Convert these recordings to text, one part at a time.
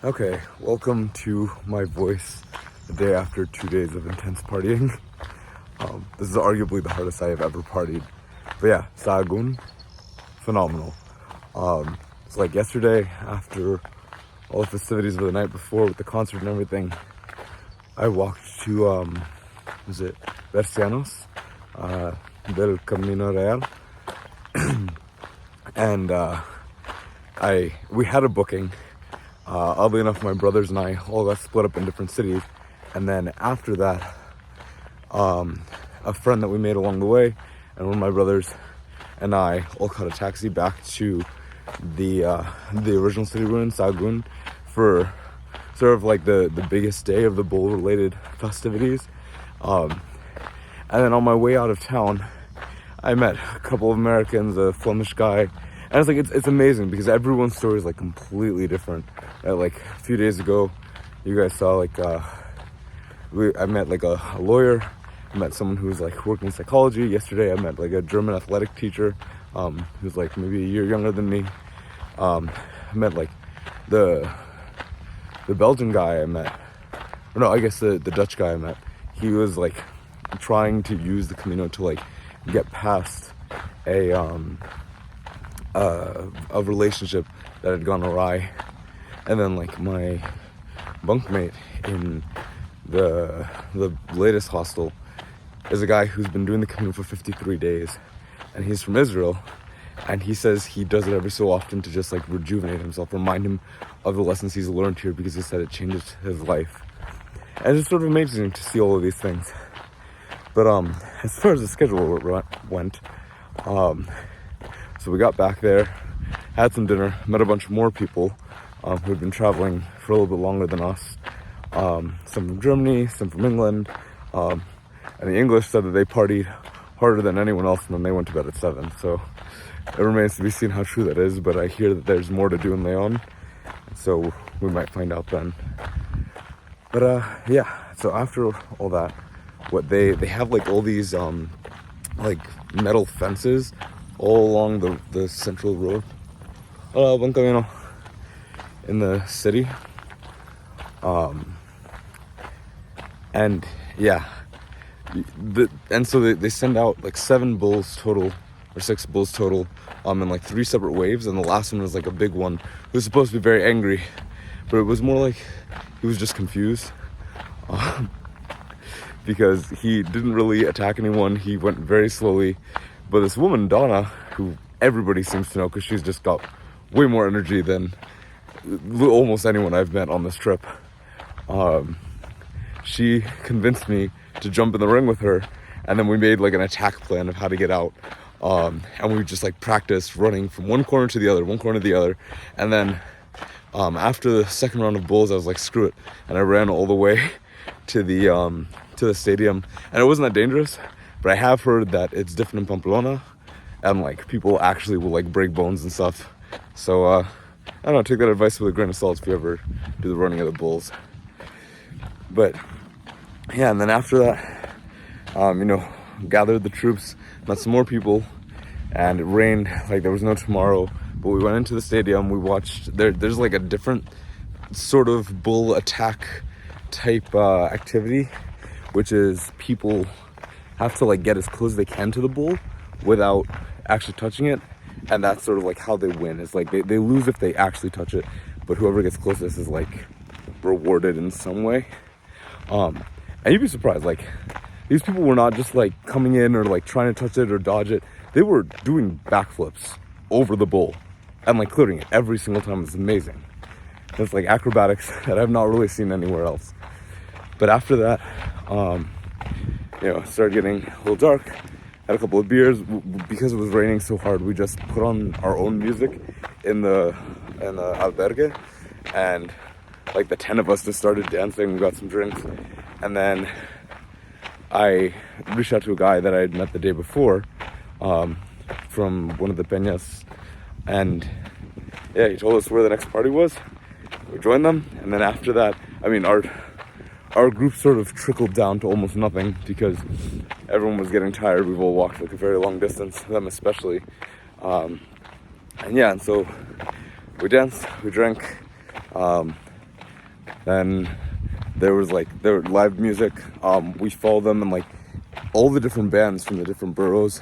Okay, welcome to my voice the day after 2 days of intense partying. This is arguably the hardest I have ever partied. But yeah, Sahagún, phenomenal. It's like yesterday, after all the festivities of the night before with the concert and everything, I walked to, Bercianos, del Camino Real. And we had a booking. Oddly enough, my brothers and I all got split up in different cities, and then after that, a friend that we made along the way, and one of my brothers and I all caught a taxi back to the original city we're in, Sahagún, for sort of like the biggest day of the bull-related festivities. And then on my way out of town, I met a couple of Americans, a Flemish guy. And it's like, it's amazing because everyone's story is like completely different. Like a few days ago, you guys saw like, I met like a lawyer. I met someone who was like working in psychology. Yesterday, I met like a German athletic teacher, who's like maybe a year younger than me. I met like the Belgian guy I met, or no, I guess the Dutch guy I met. He was like trying to use the Camino to like get past a relationship that had gone awry. And then like my bunkmate in the latest hostel is a guy who's been doing the Camino for 53 days, and he's from Israel, and he says he does it every so often to just like rejuvenate himself, remind him of the lessons he's learned here, because he said it changes his life. And it's sort of amazing to see all of these things. But as far as the schedule went, so we got back there, had some dinner, met a bunch more people who had been traveling for a little bit longer than us. Some from Germany, some from England. And the English said that they partied harder than anyone else, and then they went to bed at 7. So it remains to be seen how true that is, but I hear that there's more to do in Leon. So we might find out then. But yeah, so after all that, what they have like all these like metal fences all along the central road, Buen Camino, in the city. And yeah, and so they send out like 7 bulls total, or 6 bulls total, in like 3 separate waves, and the last one was like a big one who was supposed to be very angry, but it was more like he was just confused. Because he didn't really attack anyone, he went very slowly. But this woman, Donna, who everybody seems to know because she's just got way more energy than almost anyone I've met on this trip, she convinced me to jump in the ring with her, and then we made like an attack plan of how to get out. And we just like practiced running from one corner to the other, and then after the second round of bulls, I was like, screw it, and I ran all the way to the stadium. And it wasn't that dangerous, but I have heard that it's different in Pamplona, and like people actually will like break bones and stuff. So I don't know, take that advice with a grain of salt if you ever do the running of the bulls. But yeah, and then after that, gathered the troops, met some more people, and it rained like there was no tomorrow. But we went into the stadium, we watched, there's like a different sort of bull attack type activity, which is people have to like get as close as they can to the bull without actually touching it, and that's sort of like how they win. It's like they lose if they actually touch it, but whoever gets closest is like rewarded in some way. And you'd be surprised, like these people were not just like coming in or like trying to touch it or dodge it. They were doing backflips over the bull and like clearing it every single time. It's amazing. It's like acrobatics that I've not really seen anywhere else. But after that, it started getting a little dark. Had a couple of beers. Because it was raining so hard, we just put on our own music in the albergue, and like the 10 of us just started dancing. We got some drinks, and then I reached out to a guy that I had met the day before, from one of the peñas, and yeah, he told us where the next party was. We joined them, and then after that, our group sort of trickled down to almost nothing because everyone was getting tired. We've all walked like a very long distance, them especially. And so we danced, we drank, Then there was live music. We followed them, and like all the different bands from the different boroughs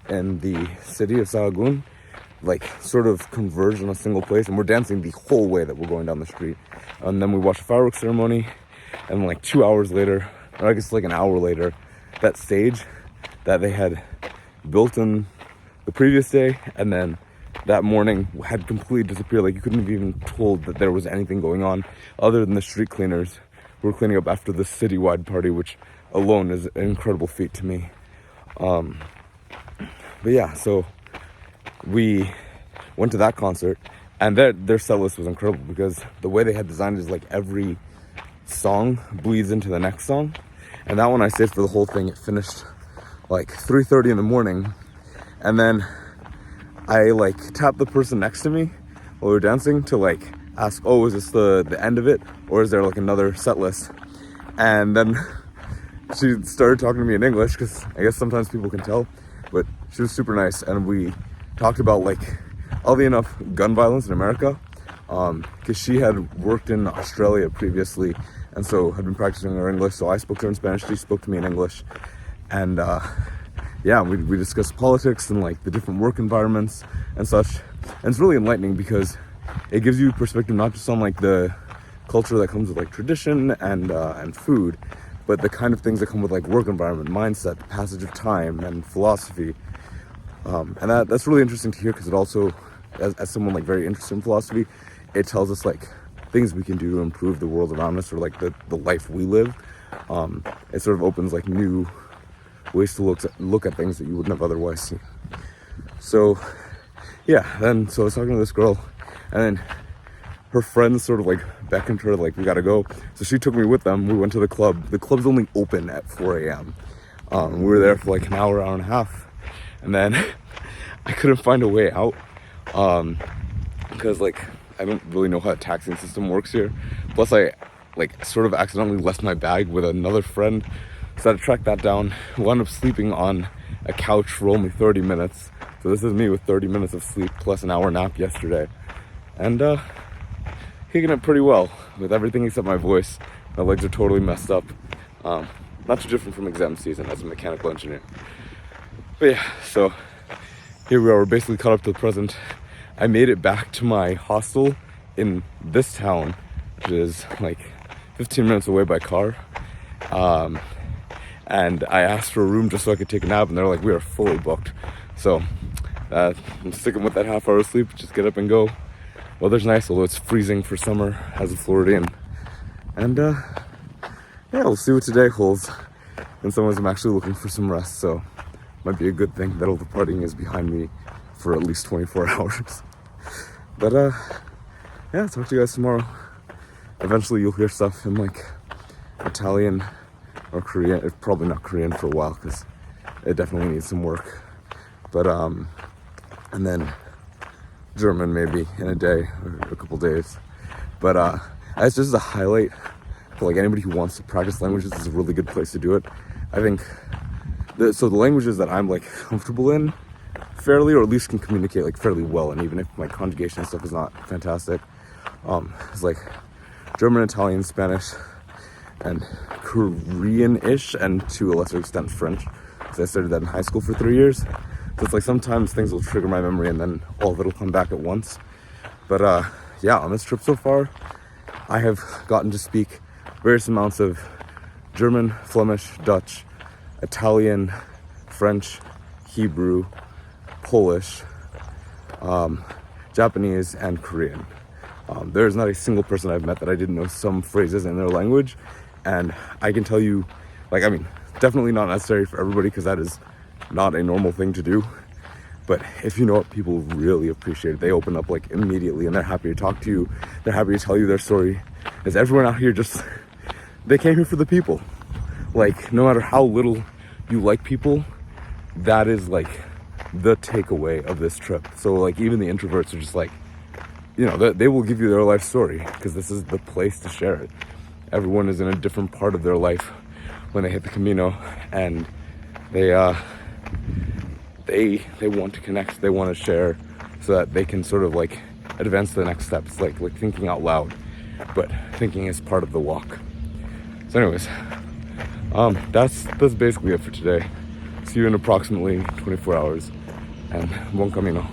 in the city of Sahagún like sort of converge in a single place, and we're dancing the whole way that we're going down the street. And then we watched a fireworks ceremony, and like 2 hours later, or I guess like an hour later, that stage that they had built in the previous day and then that morning had completely disappeared. Like you couldn't have even told that there was anything going on other than the street cleaners who were cleaning up after the citywide party, which alone is an incredible feat to me. But yeah, so we went to that concert, and their set list was incredible because the way they had designed it is like every song bleeds into the next song. And that one I stayed for the whole thing. It finished like 3:30 in the morning, and then I like tapped the person next to me while we were dancing to like ask, oh, is this the end of it, or is there like another set list? And then she started talking to me in English, because I guess sometimes people can tell, but she was super nice, and we talked about like, oddly enough, gun violence in America, because she had worked in Australia previously and so had been practicing her English. So I spoke to her in Spanish, she spoke to me in English, and yeah, we discussed politics and like the different work environments and such. And it's really enlightening because it gives you perspective not just on like the culture that comes with like tradition and food, but the kind of things that come with like work environment, mindset, the passage of time, and philosophy. And that's really interesting to hear, because it also, as someone like very interested in philosophy, it tells us like things we can do to improve the world around us, or like the life we live. It sort of opens like new ways to look at things that you wouldn't have otherwise seen. So yeah, so I was talking to this girl, and then her friends sort of like beckoned her, like, we gotta go. So she took me with them. We went to the club. The club's only open at 4 a.m. We were there for like an hour and a half, and then I couldn't find a way out, because like I don't really know how the taxiing system works here. Plus I like sort of accidentally left my bag with another friend, so I had to track that down. Wound up sleeping on a couch for only 30 minutes. So this is me with 30 minutes of sleep plus an hour nap yesterday, and kicking it pretty well with everything except my voice. My legs are totally messed up. Not too different from exam season as a mechanical engineer. But yeah, so here we are. We're basically caught up to the present. I made it back to my hostel in this town, which is like 15 minutes away by car. And I asked for a room just so I could take a nap, and they're like, we are fully booked. So I'm sticking with that half hour of sleep, just get up and go. Weather's nice, although it's freezing for summer as a Floridian. And yeah, we'll see what today holds. In some ways, I'm actually looking for some rest, so might be a good thing that all the partying is behind me for at least 24 hours. But yeah, talk to you guys tomorrow. Eventually you'll hear stuff in like Italian or Korean. It's probably not Korean for a while, because it definitely needs some work. But and then German maybe in a day or a couple days. But as just a highlight for like anybody who wants to practice languages, this is a really good place to do it. I think so the languages that I'm like comfortable in fairly, or at least can communicate like fairly well, and even if my conjugation and stuff is not fantastic, it's like German, Italian, Spanish, and Korean-ish, and to a lesser extent French, because I studied that in high school for 3 years. So it's like sometimes things will trigger my memory and then all of it will come back at once. But yeah, on this trip so far, I have gotten to speak various amounts of German, Flemish, Dutch, Italian, French, Hebrew, Polish, Japanese, and Korean. There is not a single person I've met that I didn't know some phrases in their language. And I can tell you, like, I mean, definitely not necessary for everybody, because that is not a normal thing to do. But if you know it, people really appreciate it. They open up like immediately, and they're happy to talk to you. They're happy to tell you their story. As everyone out here just, they came here for the people. Like, no matter how little you like people, that is like the takeaway of this trip. So like even the introverts are just like, you know, they will give you their life story, because this is the place to share it. Everyone is in a different part of their life when they hit the Camino, and they want to connect, they want to share, so that they can sort of like advance to the next steps, like thinking out loud. but thinking it's part of the walk. So anyways, that's basically it for today. See you in approximately 24 hours, and Buen Camino.